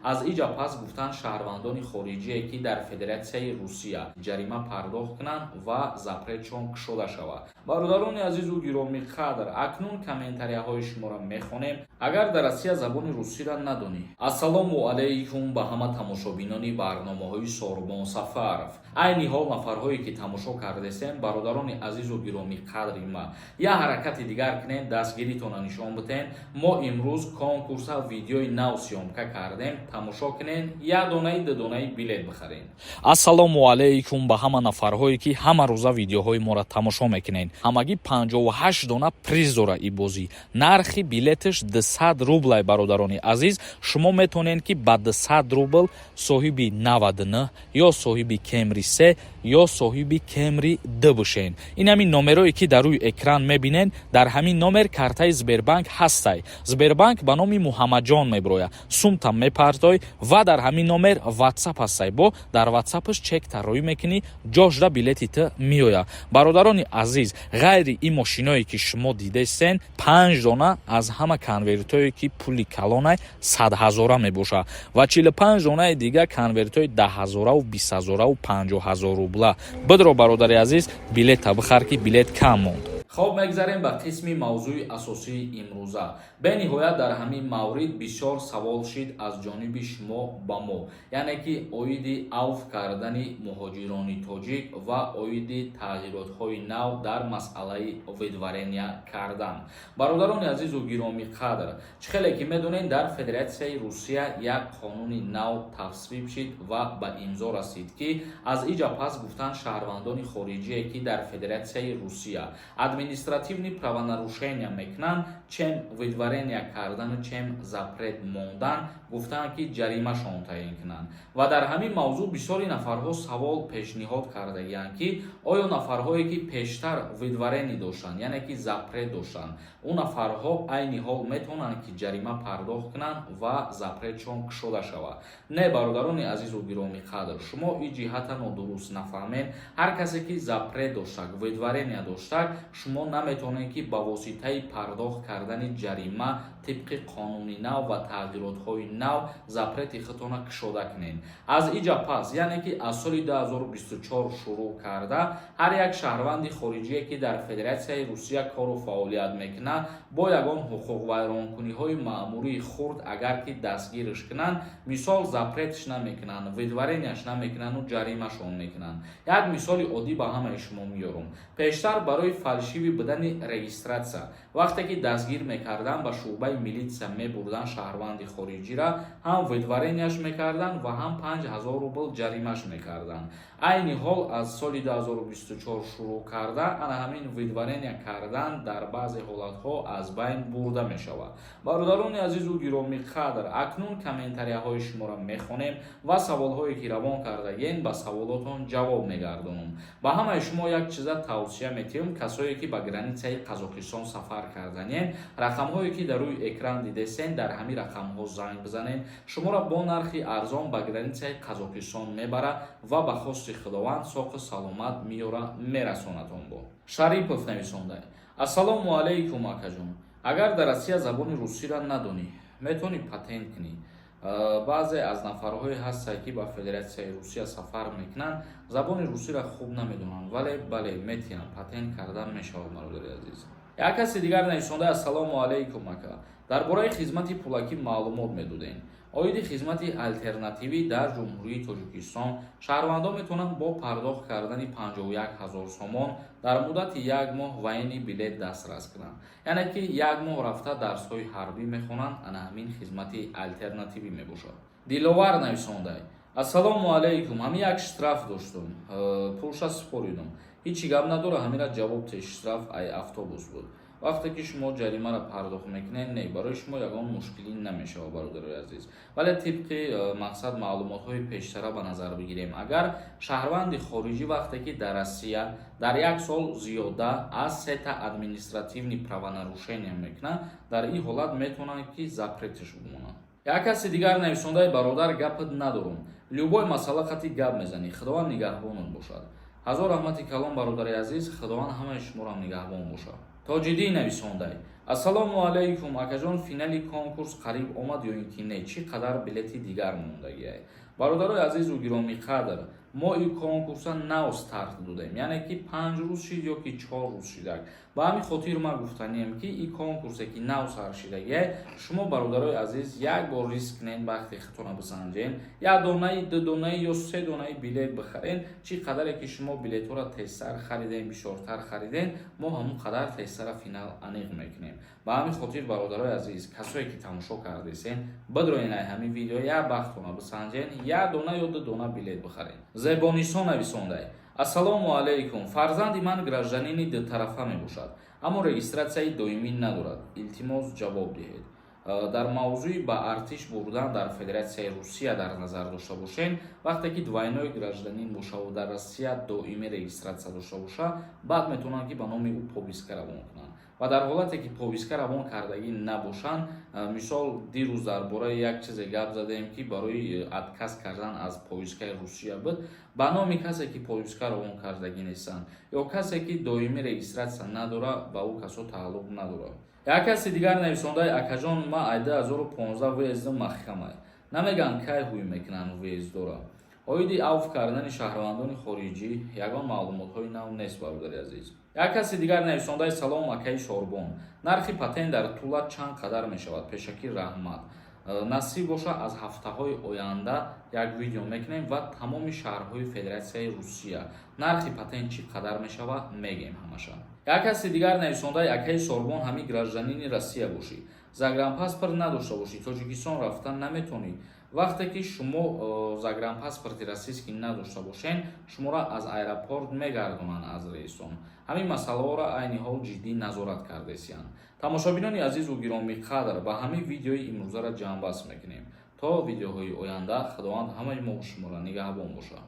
аз иҷа пас гуфтанд шаҳрвандони хориҷие ки дар Федератсияи Русия ҷарима пардохт кунанд ва запретшон кушода шавад. бародарони азизу гиромӣ қадр, акнун комментарияҳои шуморо мехонем. агар дар Россия забони русиро надонӣ. ассалому алайкум ба ҳама тамошобинони барномаҳои Сорбон Сафаров. айни ҳол нафарҳое ки тамошо кардесем, бародарони азизу гиромӣ қадри ма, я ҳаракати дигар кунед, дастгиритона нишон битен. мо имрӯз конкурса видеои нав сиёмка кардем. тамошо кунед, як донаи дудонаи билет бихаред. ассалому алайкум ба ҳама нафарҳое ки ҳама рӯза видеоҳои моро тамошо мекунед. ҳамагӣ 58 дона приз дора и бозӣ. нархи билеташ 200 рублай. бародарони азиз, шумо метавонед ки ба 200 рубл соҳиби 99 ё соҳиби Camry 3 ё соҳиби Camry 2 бошед. ин ҳамин номерое ки дар рӯи экран мебинед, дар ҳамин номер картаи Сбербанк ҳастай. Сбербанк ба номи Муҳаммаҷон меброя. сумтам мепартой ва дар ҳамин номер WhatsApp ҳастай. бо дар WhatsApp-аш чек тарроӣ мекунӣ, ҷошда билетита меоя. бародарони азиз, ғайри ин мошиное ки шумо дидестен, 5 дона аз ҳама конвертое ки пули калонай 100 000 мебоша ва 45 донаи дига конвертои 10 000, 20 000, 50 000 рубла. бидро бародари азиз, билета бихар ки билет кам монд. хоб мегзарем ба қисми мавзӯи асосии имрӯза. бениҳоят дар ҳамин маврид бисёр савол шид аз ҷониби шумо ба мо, яъне ки оиди авф кардани муҳоҷирони тоҷик ва оиди тағйиротҳои нав дар масъалаи видварения кардан. бародарони азизу гиромӣ қадр, чӣ хеле ки медонед, дар Федератсияи Русия як қонуни нав тавсвиб шид ва ба имзо расид ки аз иҷа пас гуфтанд шаҳрвандони хориҷие ки дар Федератсияи Русия административни правонарушения мекунанд, чем видварения кардану чем запрет мондан, гуфтанд ки ҷаримашон таъин кунанд. ва дар ҳамин мавзӯъ бисёри нафарҳо савол пешниҳод кардагиянд ки оё нафарҳое ки пештар видваренӣ доштанд, яъне ки запрет доштанд, он нафарҳо айни ҳол метавонанд ки ҷарима пардохт кунанд ва запретшон кушода шавад. не, бародарони азизу гиромӣ қадр, шумо ин ҷиҳата нодуруст нафаҳмед. ҳар касе ки запрет доштак, видварения доштак, шумо наметавонед ки ба воситаи пардохт кардани ҷарима тибқи қонуни нав ва тағйиротҳои нав запрети худтона кушода кунед. аз иҷа пас, яъне ки аз соли 2024 шурӯъ карда, ҳар як шаҳрванди хориҷие ки дар Федератсияи Русия кору фаъолият мекунад, бо ягон ҳуқуқвайронкуниҳои маъмурии хурд агар ки дастгирш кунанд, мисол запретш намекунанд, видваренияш намекунанду ҷаримашон мекунанд. як мисоли оддӣ ба ҳамаи шумо меёрам. пештар барои фалшиви будани регистратсия, вақте ки дастгир мекардан, ба шуъбаи милитсия мебурдан шаҳрванди хориҷиро, ҳам видваренияш мекардан ва ҳам 5000 рубл ҷаримаш мекардан. айни ҳол аз соли 2024 шурӯъ карда, ана ҳамин видварения кардан дар баъзе ҳолатҳо аз байн бурда мешавад. бародарони азизу гиромӣ қадр, акнун комментарияҳои шуморо мехонем ва саволҳое ки равон кардаген ба саволотон ҷавоб мегардонам. ба ҳамаи шумо як чиза тавсия метиҳам, касое ки ба границаи Қазоқистон сафар карданен, рақамҳое ки дар рӯи экран дидесен, дар ҳамин рақамҳо занг бизанед, шуморо бо нархи арзон ба границаи Қазоқистон мебара ва ба хости худованд соқи саломат миёра мерасонатон. бо Шарипов нависонда. ассалому алайкум акаҷон, агар дар Россия забони русиро надонӣ, метавонӣ патент кунӣ. баъзе аз нафарҳое ҳастанд ки ба Федератсияи Русия сафар мекунанд, забони русиро хуб намедонанд, вале бале метавонанд патент кардан мешавад. бародари азиз, як каси дигар нависонда. ассалому алайкум ака, дар бораи хизмати пулакӣ маълумот медодем. оиди хизмати алтернативӣ дар ҷумҳурии Тоҷикистон шаҳрвандон метавонанд бо пардохт кардани 51 000 сомон дар муддати як моҳ вайни билет дастрас кунанд. яъне ки як моҳ рафта дарсҳои ҳарбӣ мехонанд, ана ҳамин хизмати алтернативӣ мебошад. Диловар нависонда. ассалому алайкум, ҳамин як штраф доштум, пулша супоридам. ҳичи гап надора, ҳамира ҷавоб те штраф ай автобус буд. вақте ки шумо ҷаримаро пардохт мекунед, не, барои шумо ягон мушкилӣ намешавад. бародари азиз, вале тибқи мақсад маълумотҳои пештара ба назар бигирем. агар шаҳрванди хориҷӣ вақте ки дар Россия дар як сол зиёда аз 3 административни правонарушения мекунад, дар ин ҳолат метавонад ки запретиш бимонад. як каси дигар нависондаи бародар, гапат надорум, любой масъала хати гап мезанӣ, худованд нигаҳбонат бошад. ҳазор раҳмати калон бародари азиз, худованд ҳамаи шуморо нигаҳбон бошад. тоҷиддин нависондай. ассалому алайкум акаҷон, финали конкурс қариб омад ё ин ки не? Чӣ қадар билети дигар мондагиаст? бародарои азизу гиромиқадр, мо ин конкурса нав старт додем, яъне ки 5 рӯз шид ё ки 4 рӯз шидак. ба ҳамин хотир ма гуфтанем ки ин конкурсе ки нав сар шидагиаст, шумо бародарои азиз як бор риск нен, вақте худтона бисанҷен, як донаи, ду донаи ё се донаи билет бихарен. чӣ қадаре ки шумо билетҳоро тезтар хариден, бисёртар хариден, мо ҳамон қадар тезтара финал аниқ мекунем. ба ҳамин хотир бародарои азиз, касое ки тамошо кардесен, бидроен ай ҳамин видео як вақтона бисанҷен, як дона ё ду дона билет бихарен. зебонисон нависондай: ассалому алайкум, фарзанди ман гражданини дутарафа мебошад, аммо регистратсияи доимӣ надорад. илтимос ҷавоб диҳед. дар мавзӯи ба артиш бурдан дар Федератсияи Русия дар назар дошта бошен. вақте ки двойной гражданин бошаву дар Россия доимӣ регистратсия дошта боша, баъд метавонанд ки ба номи ӯ повестка равон кунанд. ва дар ҳолате ки повестка равон кардагӣ набошанд, мисол дирӯз дар бораи як чизе гап задем ки барои отказ кардан аз повесткаи Русия буд, ба номи касе ки повестка равон кардагӣ нестанд ё касе ки доимӣ регистратсия надорад, ба ӯ касо тааллуқ надорад. як каси дигар нависондаи: акаҷон, ма ай 2015 вездам маҳкамай. намегӯям кай ҳуй мекунанд вездора. оиди авф кардани шаҳрвандони хориҷӣ ягон маълумотҳои нав нест бародари азиз. як каси дигар нависондаи: салом акаи Шорбон, нархи патент дар Тула чанд қадар мешавад? пешакӣ раҳмат. насиб боша аз ҳафтаҳои оянда як видео мекунем ва тамоми шаҳрҳои Федератсияи Русия нархи патент чӣ қадар мешавад мегем ҳамаша. як каси дигар нависондаи: акаи Сорбон, ҳамин гражданини Россия бошӣ, загранпаспорт надошта бошӣ, Тоҷикистон рафтан наметонӣ. вақте ки шумо загранпаспорти российский надошта бошен, шуморо аз аэропорт мегардонанд аз рейсон. ҳамин масъалаҳоро айни ҳол ҷиддӣ назорат кардесиянд. тамошобинони азизу гиромиқадр, ба ҳамин видеои имрӯзара ҷамъбаст мекунем. то видеоҳои оянда, худованд ҳамаи мо шуморо нигаҳбон бошад.